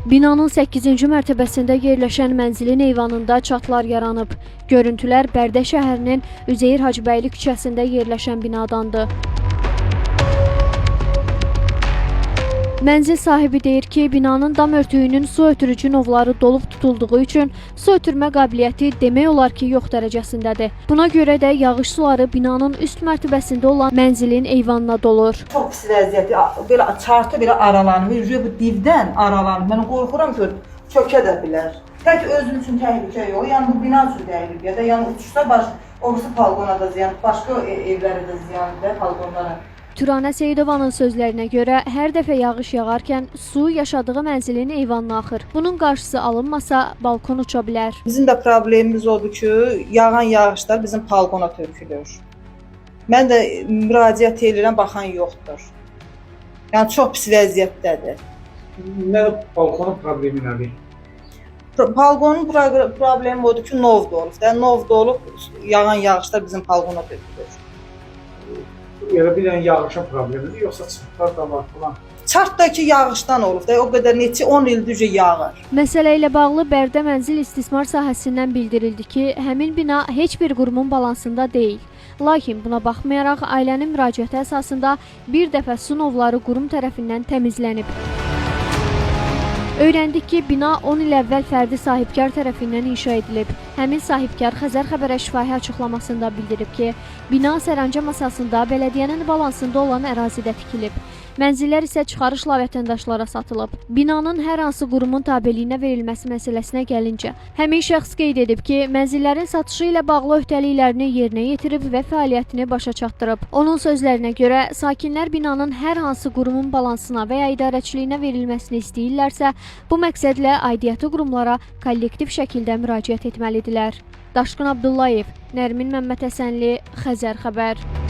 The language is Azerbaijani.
Binanın 8-ci mərtəbəsində yerləşən mənzilin eyvanında çatlar yaranıb. Görüntülər Bərdə şəhərinin Üzeyir Hacıbəyli küçəsində yerləşən binadandır. Mənzil sahibi deyir ki, binanın dam örtüyünün su ötürücü novları dolub tutulduğu üçün su ötürmə qabiliyyəti demək olar ki, yox dərəcəsindədir. Buna görə də yağış suları binanın üst mərtəbəsində olan mənzilin eyvanına dolur. Çox pis vəziyyət, belə çartı belə aralanır, bu divdən aralanır. Mən qorxuram ki, çökə də bilər. Tək özüm üçün təhlükə yox, yəni bu bina üçün təhlükədir. Yəni uçuşsa orası balqona da ziyan, başqa evlərə də ziyandır, balqonlara. Turanə Seyidovanın sözlərinə görə hər dəfə yağış yağarkən su yaşadığı mənzilin eyvanına axır. Bunun qarşısı alınmasa balkon uça bilər. Bizim də problemimiz odur ki, yağan yağışlar bizim balkona tökülür. Mən də müraciət edirəm, baxan yoxdur. Yəni çox pis vəziyyətdədir. Nə balkonun problemi nədir? Balkonun problemi odur ki, novda olub. Novda olub, yağan yağışlar bizim balkona tökülür. Elə bir dənə yağışın problemidir, yoxsa çırplar da var falan? Çartdakı yağışdan olub da, o qədər neçə 10 ildir yağır. Məsələ ilə bağlı Bərdə mənzil istismar sahəsindən bildirildi ki, həmin bina heç bir qurumun balansında deyil. Lakin buna baxmayaraq ailənin müraciəti əsasında bir dəfə su novları qurum tərəfindən təmizlənib. Öyrəndik ki, bina 10 il əvvəl fərdi sahibkar tərəfindən inşa edilib. Həmin sahibkar Xəzər Xəbərə şifahi açıqlamasında bildirib ki, bina sərəncam əsasında bələdiyyənin balansında olan ərazidə tikilib. Mənzillər isə çıxarışla vətəndaşlara satılıb. Binanın hər hansı qurumun tabeliyinə verilməsi məsələsinə gəlincə, həmin şəxs qeyd edib ki, mənzillərin satışı ilə bağlı öhdəliklərini yerinə yetirib və fəaliyyətini başa çatdırıb. Onun sözlərinə görə, sakinlər binanın hər hansı qurumun balansına və ya idarəçiliyinə verilməsini istəyirlərsə, bu məqsədlə aidiyyəti qurumlara kollektiv şəkildə müraciət etməlidirlər. Daşqın Abdullayev, Nərmin Məmmədhəsənli, Xəzər Xəbər.